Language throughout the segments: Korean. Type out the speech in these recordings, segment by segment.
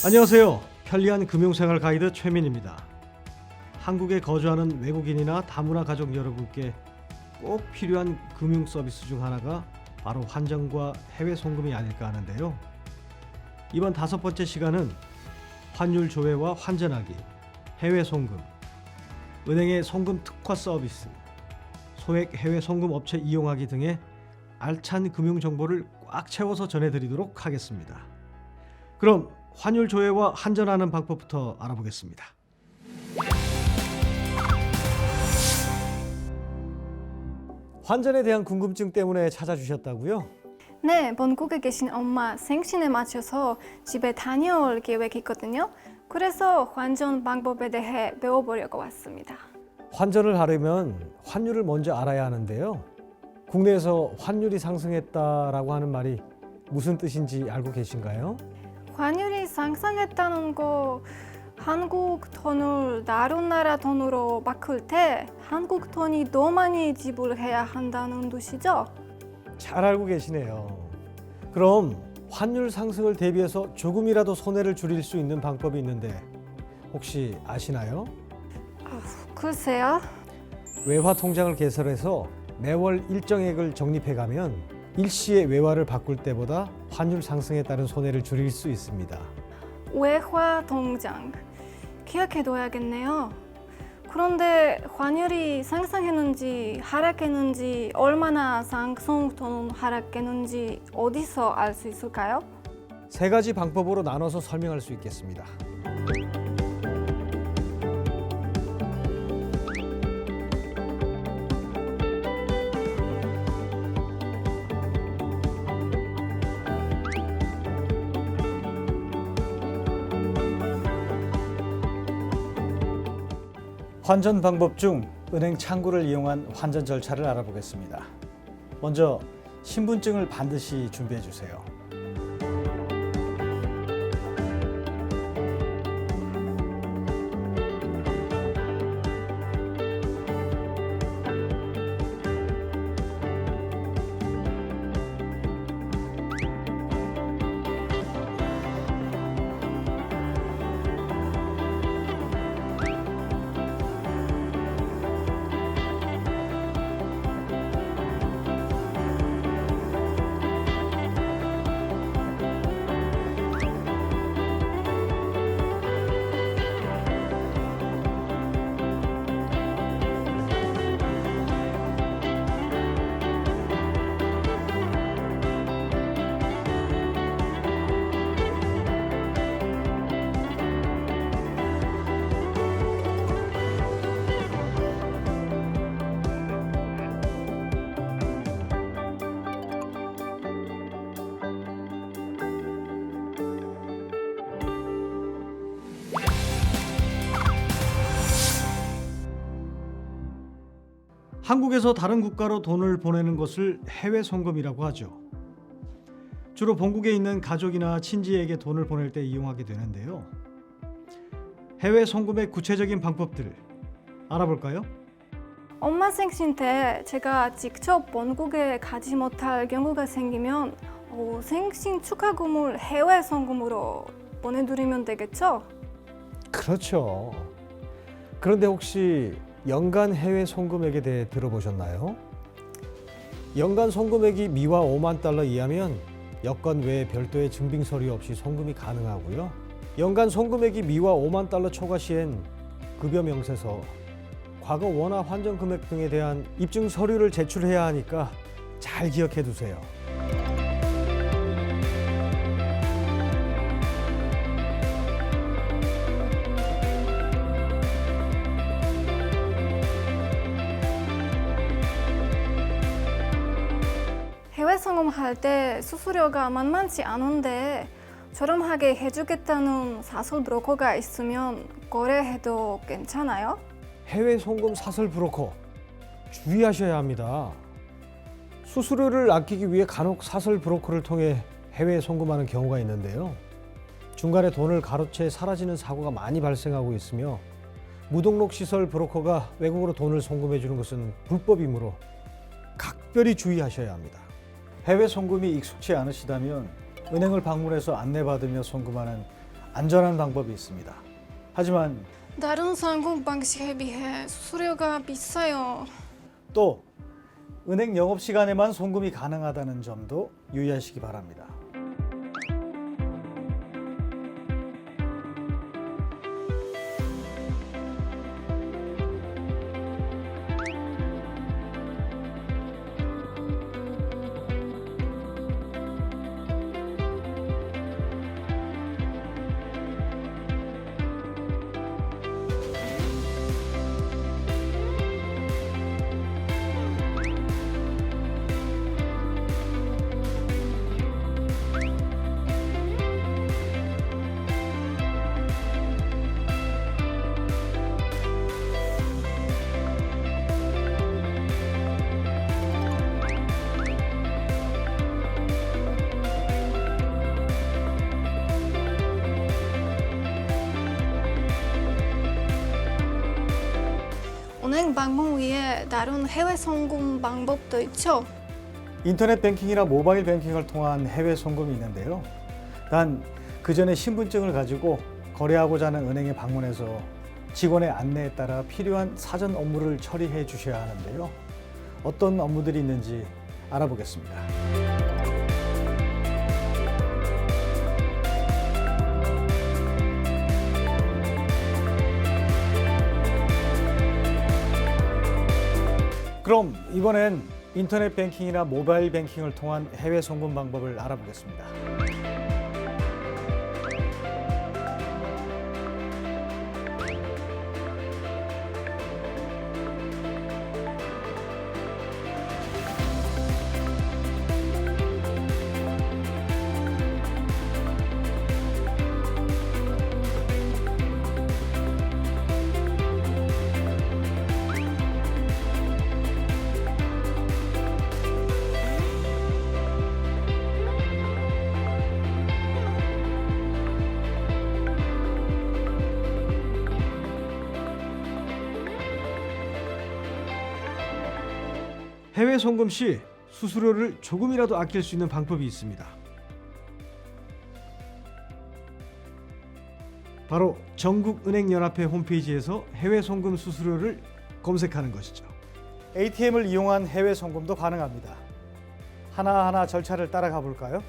안녕하세요. 편리한 금융생활 가이드 최민입니다. 한국에 거주하는 외국인이나 다문화 가족 여러분께 꼭 필요한 금융 서비스 중 하나가 바로 환전과 해외 송금이 아닐까 하는데요. 이번 5번째 시간은 환율 조회와 환전하기, 해외 송금, 은행의 송금 특화 서비스, 소액 해외 송금 업체 이용하기 등의 알찬 금융 정보를 꽉 채워서 전해드리도록 하겠습니다. 그럼 환율 조회와 환전하는 방법부터 알아보겠습니다. 환전에 대한 궁금증 때문에 찾아주셨다고요? 네, 본국에 계신 엄마 생신에 맞춰서 집에 다녀올 계획이 있거든요. 그래서 환전 방법에 대해 배워보려고 왔습니다. 환전을 하려면 환율을 먼저 알아야 하는데요. 국내에서 환율이 상승했다라고 하는 말이 무슨 뜻인지 알고 계신가요? 환율이 상승했다는 거 한국 돈을 다른 나라 돈으로 바꿀 때 한국 돈이 더 많이 지불해야 한다는 뜻이죠? 잘 알고 계시네요. 그럼 환율 상승을 대비해서 조금이라도 손해를 줄일 수 있는 방법이 있는데 혹시 아시나요? 글쎄요. 외화 통장을 개설해서 매월 일정액을 적립해가면 일시에 외화를 바꿀 때보다 환율 상승에 따른 손해를 줄일 수 있습니다. 외화 통장 기억해둬야겠네요. 그런데 환율이 상승했는지 하락했는지 얼마나 상승 또는 하락했는지 어디서 알 수 있을까요? 3가지 방법으로 나눠서 설명할 수 있겠습니다. 환전 방법 중 은행 창구를 이용한 환전 절차를 알아보겠습니다. 먼저 신분증을 반드시 준비해 주세요. 한국에서 다른 국가로 돈을 보내는 것을 해외 송금이라고 하죠. 주로 본국에 있는 가족이나 친지에게 돈을 보낼 때 이용하게 되는데요. 해외 송금의 구체적인 방법들 알아볼까요? 엄마 생신 때 제가 직접 본국에 가지 못할 경우가 생기면 생신 축하금을 해외 송금으로 보내드리면 되겠죠? 그렇죠. 그런데 혹시 연간 해외 송금액에 대해 들어보셨나요? 연간 송금액이 미화 5만 달러 이하면 여권 외에 별도의 증빙 서류 없이 송금이 가능하고요. 연간 송금액이 미화 5만 달러 초과 시엔 급여 명세서, 과거 원화 환전 금액 등에 대한 입증 서류를 제출해야 하니까 잘 기억해 두세요. 해외 송금할 때 수수료가 만만치 않은데 저렴하게 해주겠다는 사설 브로커가 있으면 거래해도 괜찮아요? 해외 송금 사설 브로커 주의하셔야 합니다. 수수료를 아끼기 위해 간혹 사설 브로커를 통해 해외 송금하는 경우가 있는데요. 중간에 돈을 가로채 사라지는 사고가 많이 발생하고 있으며 무등록 시설 브로커가 외국으로 돈을 송금해 주는 것은 불법이므로 각별히 주의하셔야 합니다. 해외 송금이 익숙치 않으시다면 은행을 방문해서 안내받으며 송금하는 안전한 방법이 있습니다. 하지만 다른 상공 방식에 비해 수수료가 비싸요. 또 은행 영업시간에만 송금이 가능하다는 점도 유의하시기 바랍니다. 은행 방문 위에 다른 해외 송금 방법도 있죠. 인터넷 뱅킹이나 모바일 뱅킹을 통한 해외 송금이 있는데요. 단 그 전에 신분증을 가지고 거래하고자 하는 은행에 방문해서 직원의 안내에 따라 필요한 사전 업무를 처리해 주셔야 하는데요. 어떤 업무들이 있는지 알아보겠습니다. 그럼 이번엔 인터넷 뱅킹이나 모바일 뱅킹을 통한 해외 송금 방법을 알아보겠습니다. 해외 송금 시 수수료를 조금이라도 아낄 수 있는 방법이 있습니다. 바로 전국은행연합회 홈페이지에서 해외 송금 수수료를 검색하는 것이죠. ATM을 이용한 해외 송금도 가능합니다. 하나하나 절차를 따라가 볼까요?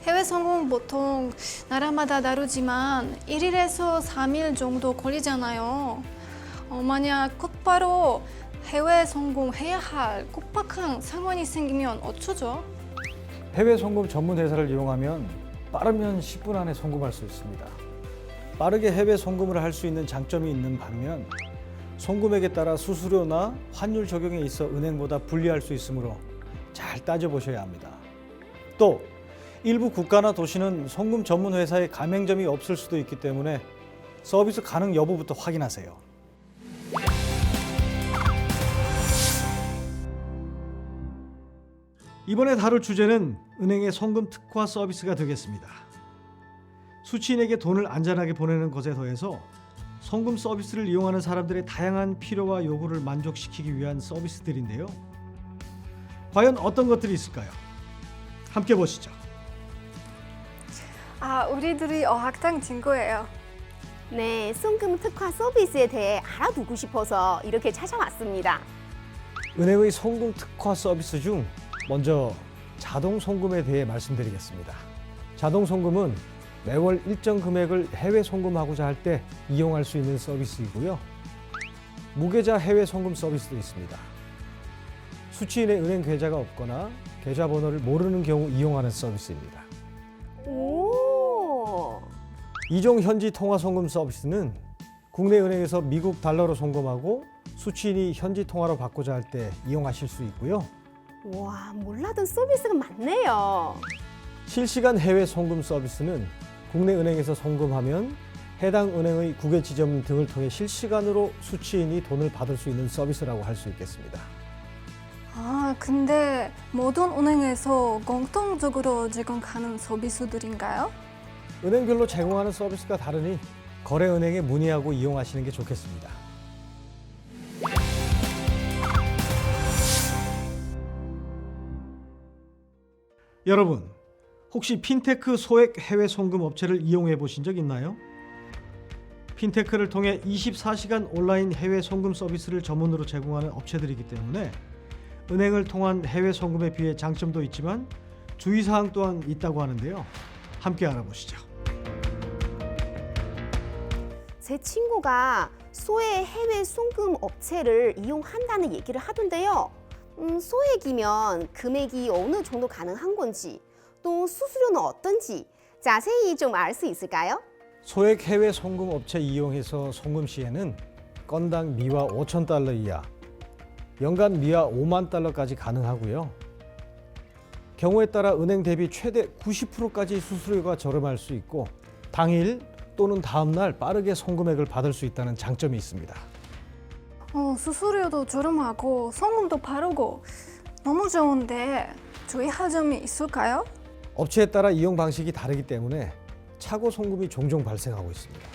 해외 송금 보통 나라마다 다르지만 1일에서 3일 정도 걸리잖아요. 만약 곧바로 해외 송금해야 할 급박한 상황이 생기면 어쩌죠? 해외 송금 전문 회사를 이용하면 빠르면 10분 안에 송금할 수 있습니다. 빠르게 해외 송금을 할 수 있는 장점이 있는 반면 송금액에 따라 수수료나 환율 적용에 있어 은행보다 불리할 수 있으므로 잘 따져보셔야 합니다. 또 일부 국가나 도시는 송금 전문 회사에 가맹점이 없을 수도 있기 때문에 서비스 가능 여부부터 확인하세요. 이번에 다룰 주제는 은행의 송금 특화 서비스가 되겠습니다. 수취인에게 돈을 안전하게 보내는 것에 더해서 송금 서비스를 이용하는 사람들의 다양한 필요와 요구를 만족시키기 위한 서비스들인데요. 과연 어떤 것들이 있을까요? 함께 보시죠. 우리들이 어학당 친구예요. 네, 송금 특화 서비스에 대해 알아두고 싶어서 이렇게 찾아왔습니다. 은행의 송금 특화 서비스 중 먼저 자동 송금에 대해 말씀드리겠습니다. 자동 송금은 매월 일정 금액을 해외 송금하고자 할 때 이용할 수 있는 서비스이고요. 무계좌 해외 송금 서비스도 있습니다. 수취인의 은행 계좌가 없거나 계좌번호를 모르는 경우 이용하는 서비스입니다. 오, 이종 현지 통화 송금 서비스는 국내 은행에서 미국 달러로 송금하고 수취인이 현지 통화로 받고자 할 때 이용하실 수 있고요. 와, 몰라던 서비스가 많네요. 실시간 해외 송금 서비스는 국내 은행에서 송금하면 해당 은행의 국외 지점 등을 통해 실시간으로 수취인이 돈을 받을 수 있는 서비스라고 할 수 있겠습니다. 근데 모든 은행에서 공통적으로 제공하는 서비스들인가요? 은행별로 제공하는 서비스가 다르니 거래은행에 문의하고 이용하시는 게 좋겠습니다. 여러분, 혹시 핀테크 소액 해외 송금 업체를 이용해 보신 적 있나요? 핀테크를 통해 24시간 온라인 해외 송금 서비스를 전문으로 제공하는 업체들이기 때문에 은행을 통한 해외 송금에 비해 장점도 있지만 주의사항 또한 있다고 하는데요. 함께 알아보시죠. 제 친구가 소액 해외 송금 업체를 이용한다는 얘기를 하던데요. 소액이면 금액이 어느 정도 가능한 건지, 또 수수료는 어떤지 자세히 좀 알 수 있을까요? 소액 해외 송금 업체 이용해서 송금 시에는 건당 미화 5,000달러 이하, 연간 미화 5만 달러까지 가능하고요. 경우에 따라 은행 대비 최대 90%까지 수수료가 저렴할 수 있고 당일 또는 다음 날 빠르게 송금액을 받을 수 있다는 장점이 있습니다. 수수료도 저렴하고 송금도 빠르고 너무 좋은데 주의할 점이 있을까요? 업체에 따라 이용 방식이 다르기 때문에 착오 송금이 종종 발생하고 있습니다.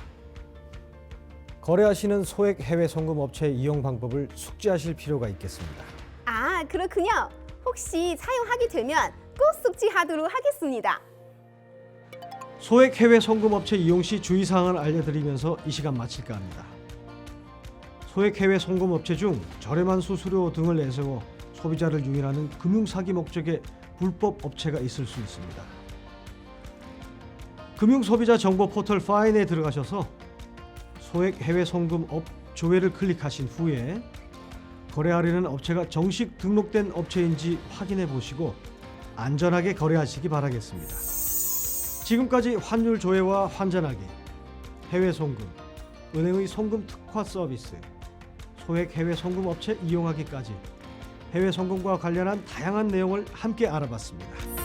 거래하시는 소액 해외 송금 업체 이용 방법을 숙지하실 필요가 있겠습니다. 아, 그렇군요. 혹시 사용하게 되면 꼭 숙지하도록 하겠습니다. 소액 해외 송금 업체 이용 시 주의사항을 알려드리면서 이 시간 마칠까 합니다. 소액 해외 송금 업체 중 저렴한 수수료 등을 내세워 소비자를 유인하는 금융사기 목적의 불법 업체가 있을 수 있습니다. 금융소비자 정보 포털 파인에 들어가셔서 소액 해외 송금 업 조회를 클릭하신 후에 거래하려는 업체가 정식 등록된 업체인지 확인해 보시고 안전하게 거래하시기 바라겠습니다. 지금까지 환율 조회와 환전하기, 해외 송금, 은행의 송금 특화 서비스, 소액 해외 송금 업체 이용하기까지 해외 송금과 관련한 다양한 내용을 함께 알아봤습니다.